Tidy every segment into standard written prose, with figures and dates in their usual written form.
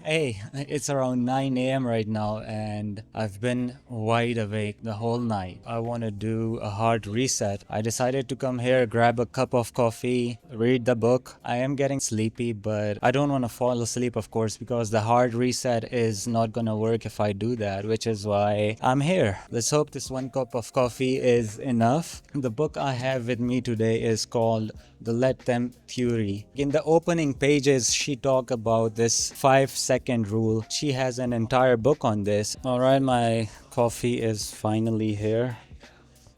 Hey, it's around 9 a.m. right now, and I've been wide awake the whole night. I want to do a hard reset. I decided to come here, grab a cup of coffee, read the book. I am getting sleepy, but I don't want to fall asleep, of course, because the hard reset is not gonna work if I do that, which is why I'm here. Let's hope this one cup of coffee is enough. The book I have with me today is called The Let Them Theory. In the opening pages, she talked about this 5-second rule. She has an entire book on this. All right, my coffee is finally here.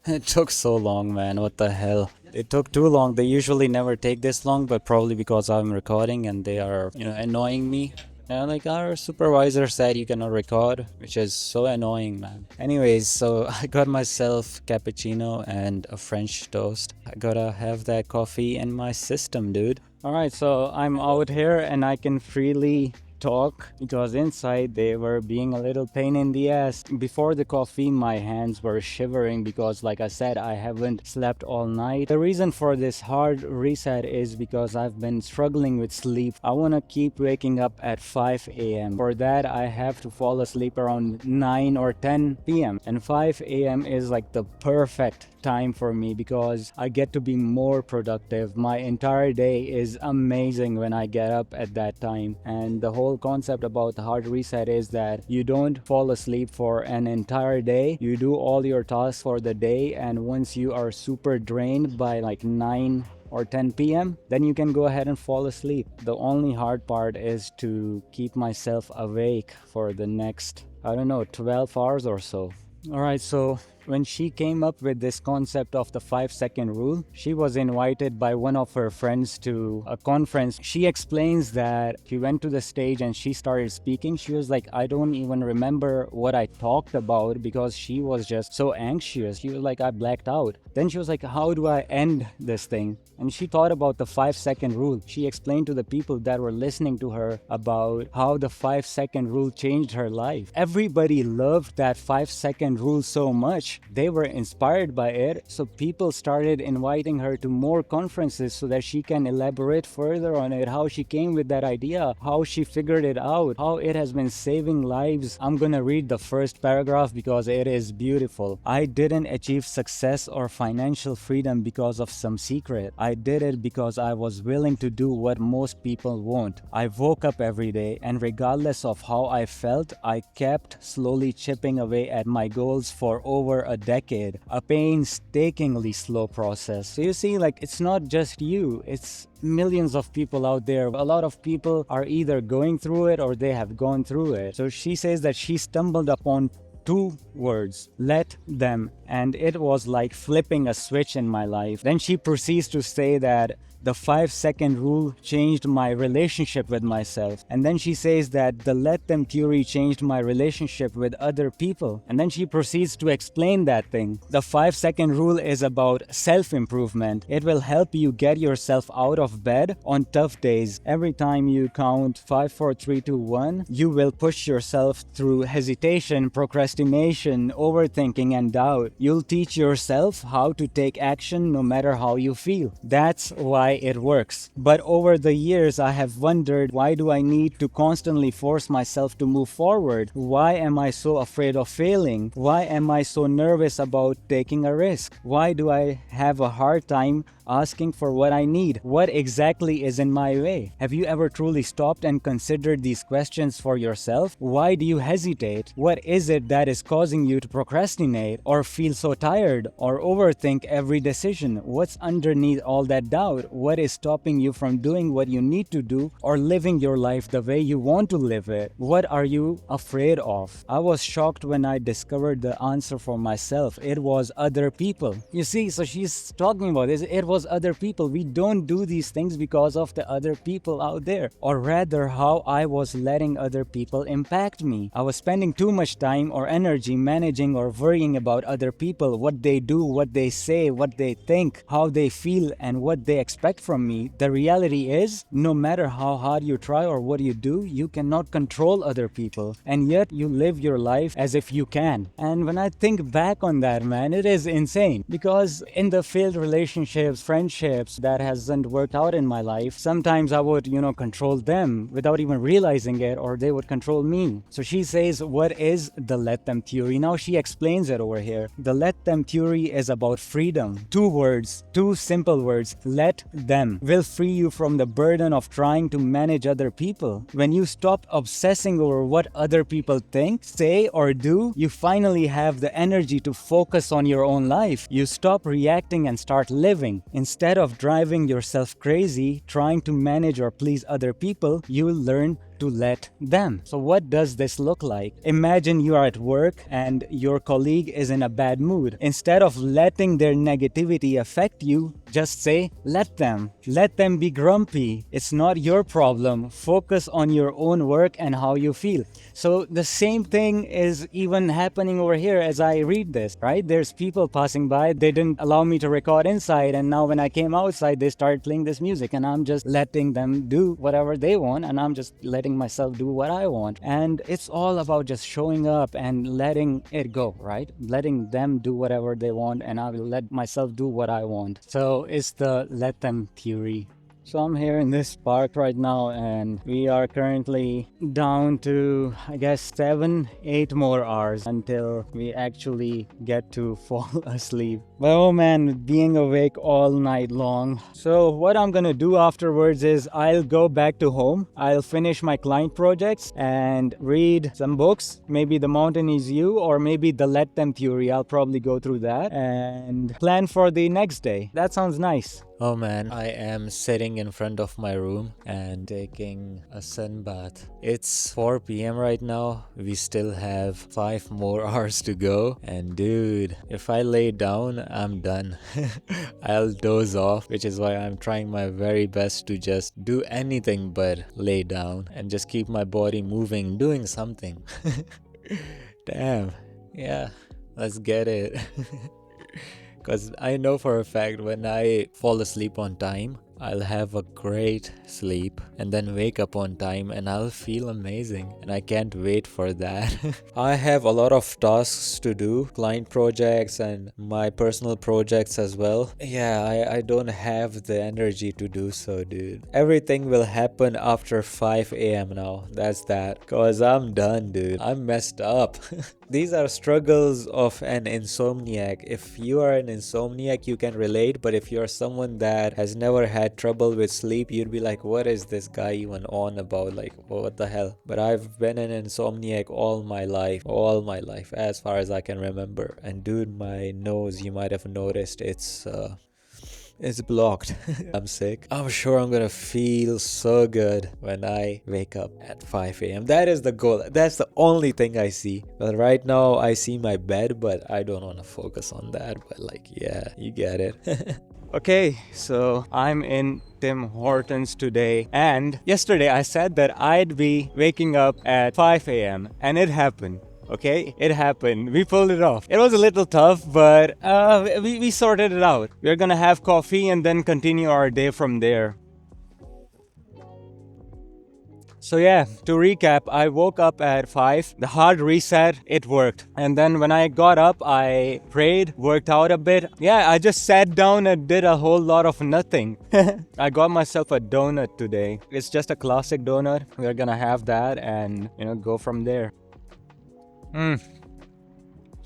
It took so long, man. What the hell? It took too long. They usually never take this long, but probably because I'm recording and they are, annoying me. Like our supervisor said, you cannot record, which is so annoying, man. Anyways, so I got myself cappuccino and a French toast. I gotta have that coffee in my system, dude. Alright, so I'm out here and I can freely talk because inside they were being a little pain in the ass. Before the coffee, my hands were shivering because, like I said, I haven't slept all night. The reason for this hard reset is because I've been struggling with sleep. I want to keep waking up at 5 a.m. For that, I have to fall asleep around 9 or 10 p.m. and 5 a.m. is like the perfect time for me because I get to be more productive. My entire day is amazing when I get up at that time. And the whole concept about the hard reset is that you don't fall asleep for an entire day. You do all your tasks for the day, and once you are super drained by like 9 or 10 p.m., then you can go ahead and fall asleep. The only hard part is to keep myself awake for the next, 12 hours or so. Alright, so when she came up with this concept of the 5-second rule, she was invited by one of her friends to a conference. She explains that she went to the stage and she started speaking. She was like, I don't even remember what I talked about because she was just so anxious. She was like, I blacked out. Then she was like, how do I end this thing? And she thought about the 5-second rule. She explained to the people that were listening to her about how the 5-second rule changed her life. Everybody loved that 5-second rule so much. They were inspired by it, so people started inviting her to more conferences so that she can elaborate further on it, how she came with that idea, how she figured it out, how it has been saving lives. I'm gonna read the first paragraph because it is beautiful. I didn't achieve success or financial freedom because of some secret. I did it because I was willing to do what most people won't. I woke up every day, and regardless of how I felt, I kept slowly chipping away at my goals for over a decade. A painstakingly slow process. So you see, like, it's not just you, it's millions of people out there. A lot of people are either going through it or they have gone through it. So she says that she stumbled upon two words, let them, and it was like flipping a switch in my life. Then she proceeds to say that the 5-second rule changed my relationship with myself. And then she says that the let them theory changed my relationship with other people. And then she proceeds to explain that thing. The 5-second rule is about self-improvement. It will help you get yourself out of bed on tough days. Every time you count 5, 4, 3, 2, 1, you will push yourself through hesitation, procrastination, overthinking, and doubt. You'll teach yourself how to take action no matter how you feel. That's why it works. But over the years, I have wondered, why do I need to constantly force myself to move forward? Why am I so afraid of failing? Why am I so nervous about taking a risk? Why do I have a hard time asking for what I need? What exactly is in my way? Have you ever truly stopped and considered these questions for yourself? Why do you hesitate? What is it that is causing you to procrastinate or feel so tired or overthink every decision? What's underneath all that doubt? What is stopping you from doing what you need to do or living your life the way you want to live it? What are you afraid of? I was shocked when I discovered the answer for myself. It was other people. You see, so she's talking about this. It was other people. We don't do these things because of the other people out there, or rather how I was letting other people impact me. I was spending too much time or energy managing or worrying about other people, what they do, what they say, what they think, how they feel, and what they expect expect from me. The reality is, no matter how hard you try or what you do, you cannot control other people. And yet you live your life as if you can. And when I think back on that, man, it is insane. Because in the failed relationships, friendships that hasn't worked out in my life, sometimes I would, control them without even realizing it, or they would control me. So she says, what is the let them theory? Now she explains it over here. The let them theory is about freedom. Two simple words. Let them will free you from the burden of trying to manage other people. When you stop obsessing over what other people think, say, or do, you finally have the energy to focus on your own life. You stop reacting and start living. Instead of driving yourself crazy trying to manage or please other people, you will learn to let them. So what does this look like? Imagine you are at work and your colleague is in a bad mood. Instead of letting their negativity affect you, just say, let them. Let them be grumpy. It's not your problem. Focus on your own work and how you feel. So the same thing is even happening over here as I read this, right? There's people passing by. They didn't allow me to record inside, and now when I came outside, they started playing this music, and I'm just letting them do whatever they want, and I'm just letting myself do what I want. And it's all about just showing up and letting it go, right? Letting them do whatever they want, and I will let myself do what I want. So it's the let them theory. So I'm here in this park right now, and we are currently down to, I guess, 7-8 more hours until we actually get to fall asleep. But oh man, being awake all night long. So what I'm gonna do afterwards is I'll go back to home. I'll finish my client projects and read some books. Maybe The Mountain Is You, or maybe The Let Them Theory. I'll probably go through that and plan for the next day. That sounds nice. Oh man, I am sitting in front of my room and taking a sun bath. It's 4 p.m. right now. We still have 5 more hours to go. And dude, if I lay down, I'm done. I'll doze off, which is why I'm trying my very best to just do anything but lay down and just keep my body moving, doing something. Damn. Yeah, let's get it. Because I know for a fact when I fall asleep on time, I'll have a great sleep and then wake up on time and I'll feel amazing, and I can't wait for that. I have a lot of tasks to do, client projects and my personal projects as well. Yeah, I don't have the energy to do so, dude. Everything will happen after 5 a.m. now. That's that. Cause I'm done, dude. I'm messed up. These are struggles of an insomniac. If you are an insomniac, you can relate, but if you're someone that has never had trouble with sleep, you'd be like, what is this guy even on about? Like, what the hell? But I've been an insomniac all my life, as far as I can remember. And dude, my nose, you might have noticed, it's blocked. I'm sick. I'm sure I'm gonna feel so good when I wake up at 5 a.m. That is the goal. That's the only thing I see. But right now I see my bed, but I don't want to focus on that. But like, yeah, you get it. Okay, so I'm in Tim Hortons today, and yesterday I said that I'd be waking up at 5 a.m. and it happened. Okay, it happened. We pulled it off. It was a little tough, but we sorted it out. We're gonna have coffee and then continue our day from there. So yeah, to recap, I woke up at 5. The hard reset, it worked. And then when I got up, I prayed, worked out a bit. Yeah, I just sat down and did a whole lot of nothing. I got myself a donut today. It's just a classic donut. We're gonna have that and, go from there.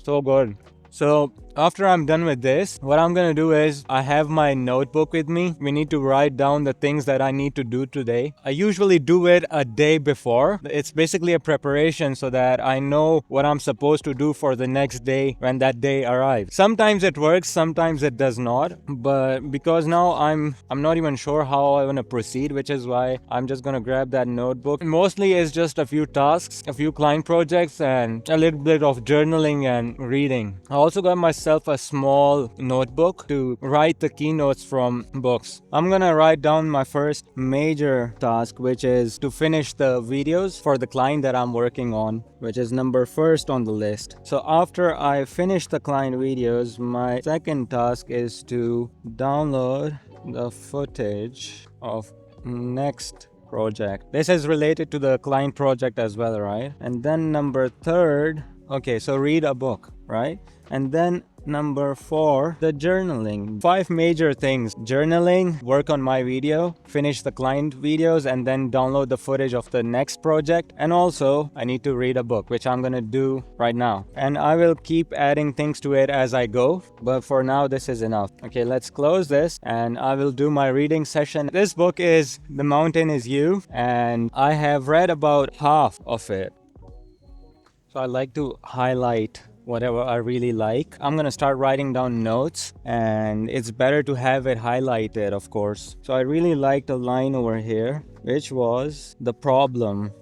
So good. So after I'm done with this, what I'm gonna do is I have my notebook with me. We need to write down the things that I need to do today. I usually do it a day before. It's basically a preparation so that I know what I'm supposed to do for the next day when that day arrives. Sometimes it works, sometimes it does not. But because now I'm not even sure how I want to proceed, which is why I'm just gonna grab that notebook. Mostly it's just a few tasks, a few client projects, and a little bit of journaling and reading. I also got myself a small notebook to write the keynotes from books. I'm gonna write down my first major task, which is to finish the videos for the client that I'm working on, which is number first on the list. So after I finish the client videos, my second task is to download the footage of next project. This is related to the client project as well, right? And then number third, okay, so read a book, right? And then number 4, the journaling. 5 major things: journaling, work on my video, finish the client videos, and then download the footage of the next project. And also I need to read a book, which I'm gonna do right now, and I will keep adding things to it as I go, but for now this is enough. Okay, let's close this and I will do my reading session. This book is The Mountain Is You, and I have read about half of it, so I like to highlight whatever I really like. I'm gonna start writing down notes, and it's better to have it highlighted, of course. So I really liked a line over here, which was the problem.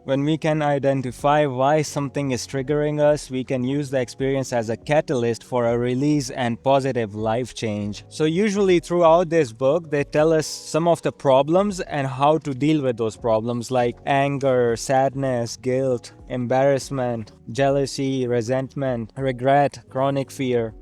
When we can identify why something is triggering us, we can use the experience as a catalyst for a release and positive life change. So usually throughout this book, they tell us some of the problems and how to deal with those problems, like anger, sadness, guilt, embarrassment, jealousy, resentment, regret, chronic fear.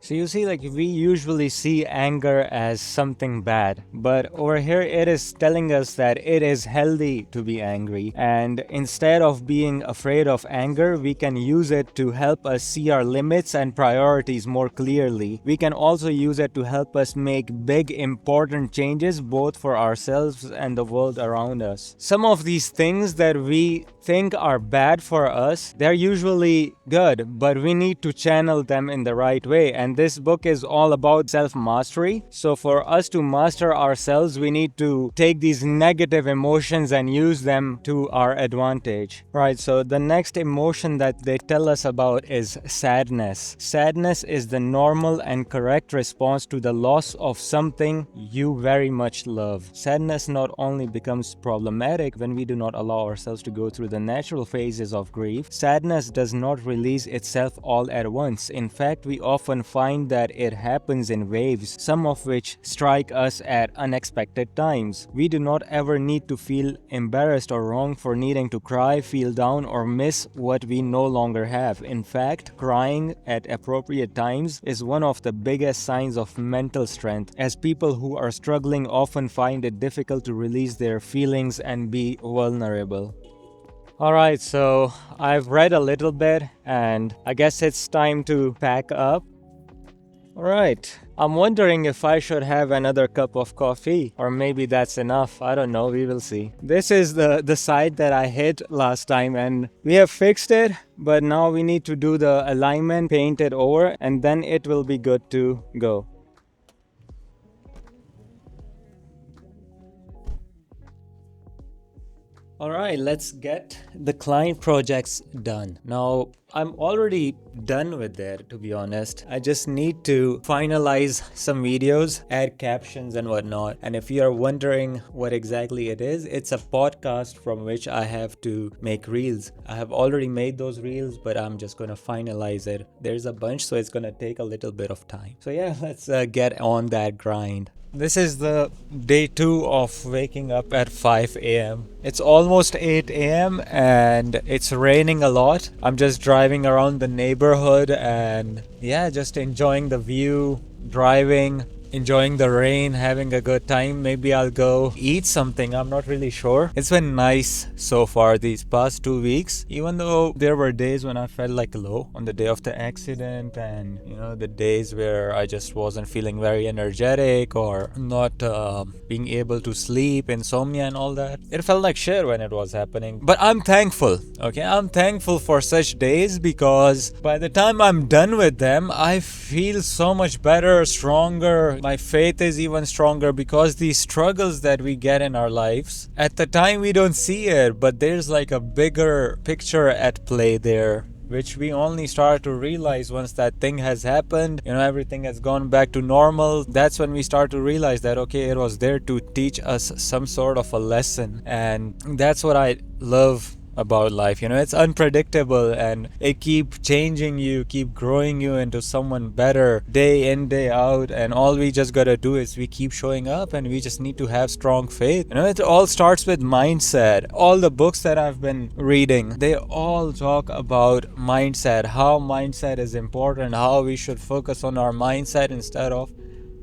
So you see, like, we usually see anger as something bad, but over here it is telling us that it is healthy to be angry, and instead of being afraid of anger, we can use it to help us see our limits and priorities more clearly. We can also use it to help us make big important changes, both for ourselves and the world around us. Some of these things that we think are bad for us, they're usually good, but we need to channel them in the right way. And this book is all about self-mastery. So for us to master ourselves, we need to take these negative emotions and use them to our advantage. Right, so the next emotion that they tell us about is sadness. Sadness is the normal and correct response to the loss of something you very much love. Sadness not only becomes problematic when we do not allow ourselves to go through the natural phases of grief, sadness does not release itself all at once. In fact, we often find that it happens in waves, some of which strike us at unexpected times. We do not ever need to feel embarrassed or wrong for needing to cry, feel down, or miss what we no longer have. In fact, crying at appropriate times is one of the biggest signs of mental strength, as people who are struggling often find it difficult to release their feelings and be vulnerable. Alright, so I've read a little bit and I guess it's time to pack up. Alright, I'm wondering if I should have another cup of coffee, or maybe that's enough. I don't know, we will see. This is the side that I hit last time and we have fixed it, but now we need to do the alignment, paint it over, and then it will be good to go. Alright, let's get the client projects done. Now, I'm already done with it, to be honest. I just need to finalize some videos, add captions and whatnot. And if you are wondering what exactly it is, it's a podcast from which I have to make reels. I have already made those reels, but I'm just gonna finalize it. There's a bunch, so it's gonna take a little bit of time. So yeah, let's get on that grind. This is the day 2 of waking up at 5 a.m. It's almost 8 a.m. and it's raining a lot. I'm just driving around the neighborhood and yeah, just enjoying the view, driving, enjoying the rain, having a good time. Maybe I'll go eat something, I'm not really sure. It's been nice so far these past 2 weeks, even though there were days when I felt like low on the day of the accident, and you know, the days where I just wasn't feeling very energetic or not being able to sleep, insomnia and all that. It felt like shit when it was happening, but I'm thankful. Okay, I'm thankful for such days, because by the time I'm done with them, I feel so much better, stronger. My faith is even stronger, because these struggles that we get in our lives, at the time we don't see it, but there's like a bigger picture at play there, which we only start to realize once that thing has happened, you know, everything has gone back to normal. That's when we start to realize that, okay, it was there to teach us some sort of a lesson. And that's what I love about life. It's unpredictable, and it keep changing you, keep growing you into someone better day in, day out. And all we just gotta do is we keep showing up, and we just need to have strong faith. It all starts with mindset. All the books that I've been reading, they all talk about mindset, how mindset is important, how we should focus on our mindset instead of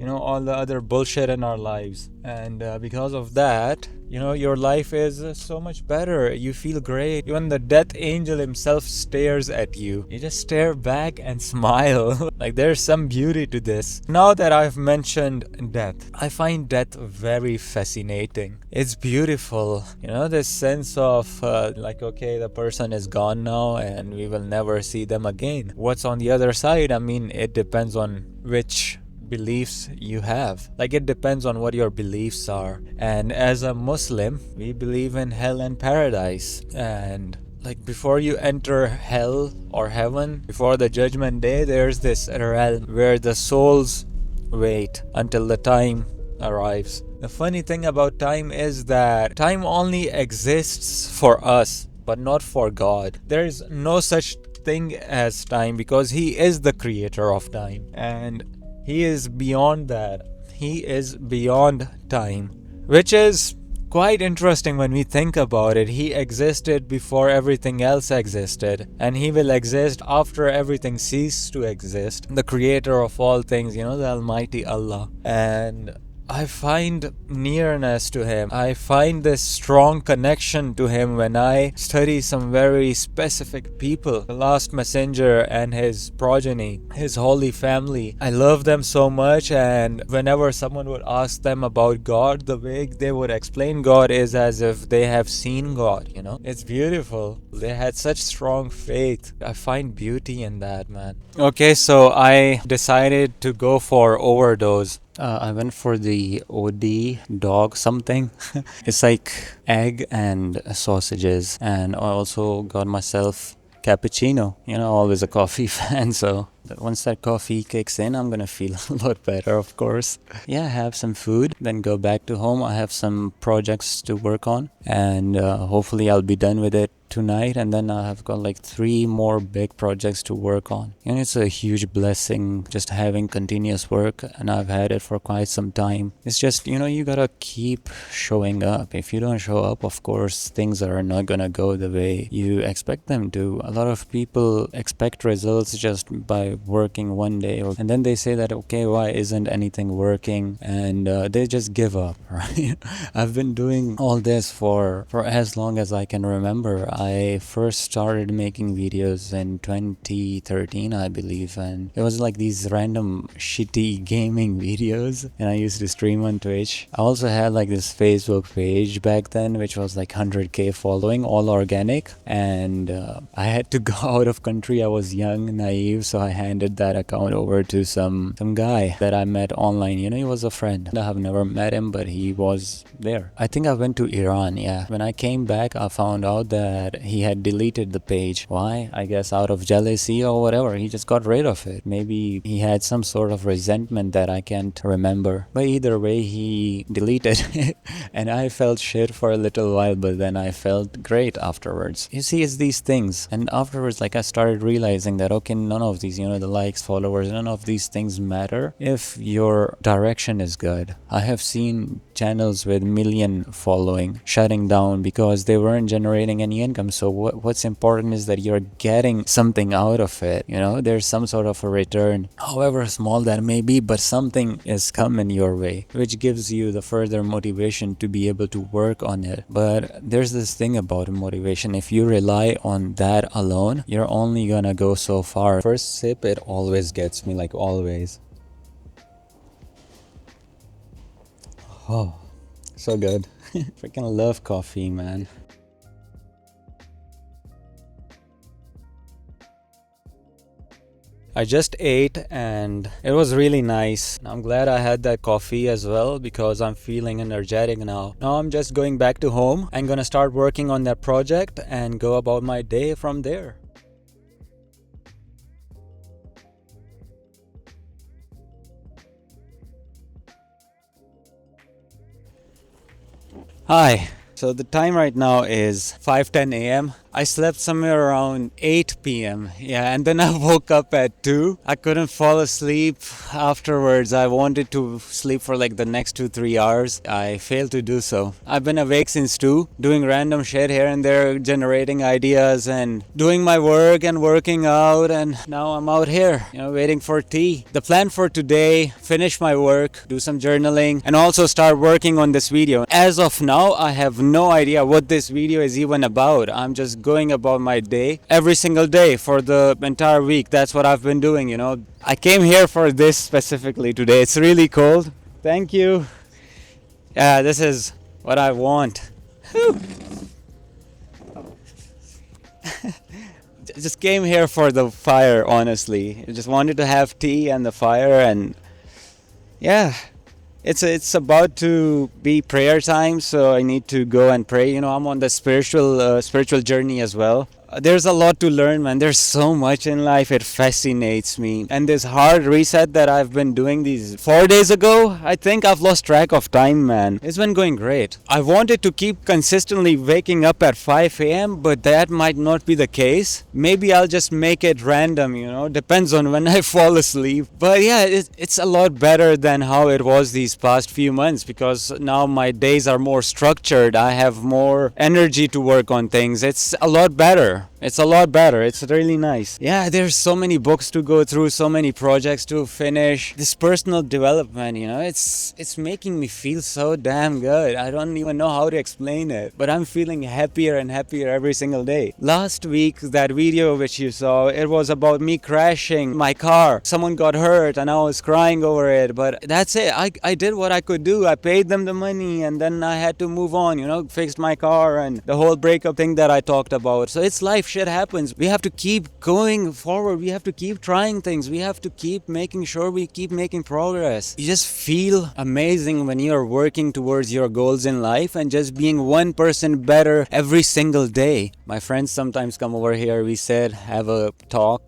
all the other bullshit in our lives. And because of that, your life is so much better. You feel great. Even the death angel himself stares at you. You just stare back and smile. Like, there's some beauty to this. Now that I've mentioned death, I find death very fascinating. It's beautiful. This sense of okay, the person is gone now and we will never see them again. What's on the other side? It depends on which beliefs you have. It depends on what your beliefs are. And as a Muslim, we believe in hell and paradise. And before you enter hell or heaven, before the judgment day, there's this realm where the souls wait until the time arrives. The funny thing about time is that time only exists for us, but not for God. There is no such thing as time, because He is the creator of time, and He is beyond that. He is beyond time, which is quite interesting when we think about it. He existed before everything else existed, and He will exist after everything ceased to exist. The creator of all things, the Almighty Allah. And I find nearness to Him. I find this strong connection to Him when I study some very specific people. The last messenger and his progeny, his holy family. I love them so much, and whenever someone would ask them about God, the way they would explain God is as if they have seen God, It's beautiful. They had such strong faith. I find beauty in that, man. Okay, so I decided to go for overdose. I went for the OD dog something. It's like egg and sausages, and I also got myself cappuccino. Always a coffee fan, so once that coffee kicks in, I'm gonna feel a lot better, of course. Yeah, have some food, then go back to home. I have some projects to work on, and hopefully I'll be done with it tonight, and then I have got 3 more big projects to work on. It's a huge blessing just having continuous work, and I've had it for quite some time. It's just, you gotta keep showing up. If you don't show up, of course, things are not gonna go the way you expect them to. A lot of people expect results just by working one day, and then they say that, okay, why isn't anything working? And they just give up, right? I've been doing all this for as long as I can remember. I first started making videos in 2013, I believe, and it was these random shitty gaming videos, and I used to stream on Twitch. I also had this Facebook page back then, which was 100k following, all organic, and I had to go out of country. I was young, naive, so I handed that account over to some guy that I met online. He was a friend. I have never met him, but he was there. I think I went to Iran, yeah. When I came back, I found out that he had deleted the page. Why? I guess out of jealousy or whatever. He just got rid of it. Maybe he had some sort of resentment that I can't remember. But either way, he deleted it. And I felt shit for a little while, but then I felt great afterwards. You see, it's these things. And afterwards, I started realizing that, okay, none of these, the likes, followers, none of these things matter if your direction is good. I have seen channels with million following shutting down because they weren't generating any income. So what's important is that you're getting something out of it. There's some sort of a return, however small that may be, but something is coming your way, which gives you the further motivation to be able to work on it. But there's this thing about motivation. If you rely on that alone, you're only gonna go so far. First sip, it always gets me, always. Oh, so good. Freaking love coffee, man. I just ate and it was really nice. I'm glad I had that coffee as well because I'm feeling energetic now. Now I'm just going back to home. I'm gonna start working on that project and go about my day from there. Hi. So the time right now is 5:10 a.m. I slept somewhere around 8 p.m. Yeah, and then I woke up at 2. I couldn't fall asleep afterwards. I wanted to sleep for like the next 2-3 hours. I failed to do so. I've been awake since 2, doing random shit here and there, generating ideas and doing my work and working out, and now I'm out here, waiting for tea. The plan for today, finish my work, do some journaling, and also start working on this video. As of now, I have no idea what this video is even about. I'm just going about my day every single day for the entire week. That's what I've been doing, I came here for this specifically today. It's really cold. Thank you. Yeah, this is what I want. Just came here for the fire, honestly. I just wanted to have tea and the fire, and yeah, it's about to be prayer time, so I need to go and pray. I'm on the spiritual journey as well. There's a lot to learn, man. There's so much in life. It fascinates me. And this hard reset that I've been doing these 4 days ago, I think I've lost track of time, man. It's been going great. I wanted to keep consistently waking up at 5 a.m., but that might not be the case. Maybe I'll just make it random, depends on when I fall asleep. But yeah, it's a lot better than how it was these past few months, because now my days are more structured. I have more energy to work on things. It's a lot better. It's a lot better. It's really nice. Yeah, there's so many books to go through, so many projects to finish. This personal development, it's making me feel so damn good. I don't even know how to explain it, but I'm feeling happier and happier every single day. Last week, that video which you saw, it was about me crashing my car. Someone got hurt and I was crying over it, but that's it. I did what I could do. I paid them the money and then I had to move on, fixed my car and the whole breakup thing that I talked about. So it's life. Shit happens. We have to keep going forward. We have to keep trying things. We have to keep making sure we keep making progress. You just feel amazing when you're working towards your goals in life and just being 1% better every single day. My friends sometimes come over here. We said, have a talk,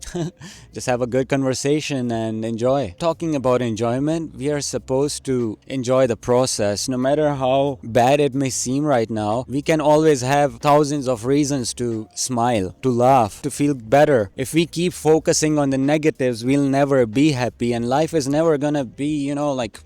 just have a good conversation and enjoy. Talking about enjoyment, we are supposed to enjoy the process. No matter how bad it may seem right now, we can always have thousands of reasons to smile, to laugh, to feel better. If we keep focusing on the negatives, we'll never be happy, and life is never gonna be,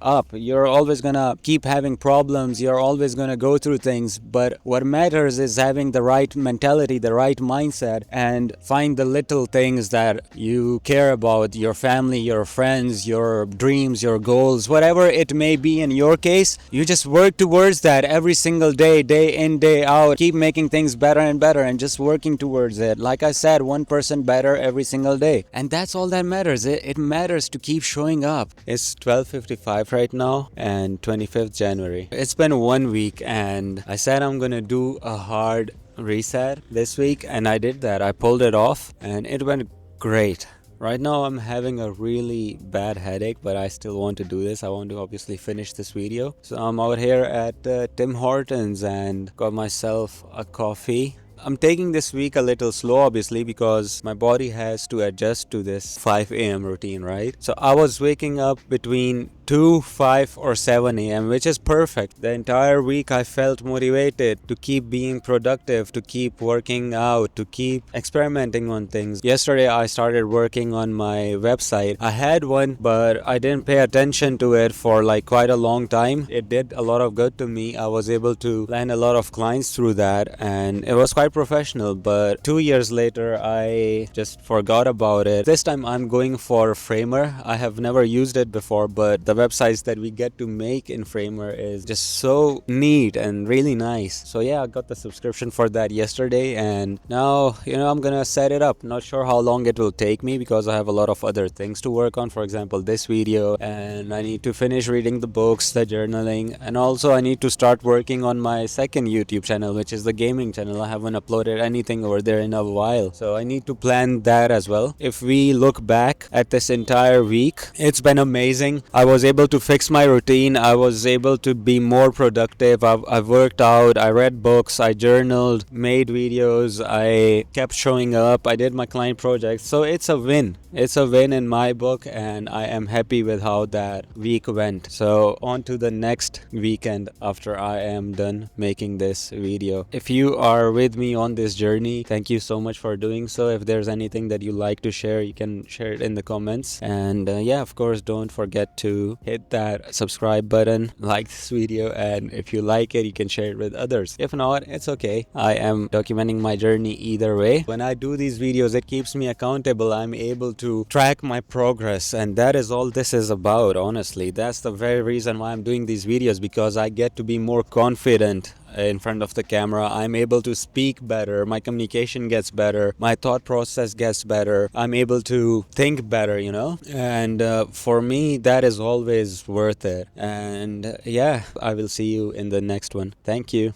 up. You're always gonna keep having problems. You're always gonna go through things. But what matters is having the right mentality, the right mindset, and find the little things that you care about, your family, your friends, your dreams, your goals, whatever it may be in your case. You just work towards that every single day, day in, day out. Keep making things better and better and just working towards it. Like I said, 1% better every single day. And that's all that matters. It matters to keep showing up. It's 12:55 right now and 25th January. It's been 1 week and I said I'm gonna do a hard reset this week, and I did that. I pulled it off and it went great. Right now I'm having a really bad headache, but I still want to do this. I want to obviously finish this video. So I'm out here at Tim Hortons and got myself a coffee. I'm taking this week a little slow, obviously, because my body has to adjust to this 5 a.m. routine, right? So I was waking up between 2, 5 or 7 a.m., which is perfect. The entire week I felt motivated to keep being productive, to keep working out, to keep experimenting on things. Yesterday I started working on my website. I had one, but I didn't pay attention to it for like quite a long time. It did a lot of good to me. I was able to land a lot of clients through that, and it was quite professional. But 2 years later I just forgot about it. This time I'm going for Framer. I have never used it before, but the websites that we get to make in Framer is just so neat and really nice. So yeah, I got the subscription for that yesterday, and now I'm gonna set it up. Not sure how long it will take me because I have a lot of other things to work on. For example, this video, and I need to finish reading the books, the journaling, and also I need to start working on my second YouTube channel, which is the gaming channel. I haven't uploaded anything over there in a while, so I need to plan that as well. If we look back at this entire week, it's been amazing. I was able to fix my routine. I was able to be more productive. I've worked out, I read books, I journaled, made videos, I kept showing up, I did my client projects. So it's a win. It's a win in my book, and I am happy with how that week went. So on to the next weekend after I am done making this video. If you are with me on this journey, thank you so much for doing so. If there's anything that you like to share, you can share it in the comments. And yeah, of course, don't forget to hit that subscribe button, like this video, and if you like it, you can share it with others. If not, it's okay. I am documenting my journey either way. When I do these videos, it keeps me accountable. I'm able to track my progress, and that is all this is about. Honestly, that's the very reason why I'm doing these videos, because I get to be more confident in front of the camera. I'm able to speak better, my communication gets better, my thought process gets better, I'm able to think better, and for me that is always worth it. And yeah, I will see you in the next one. Thank you.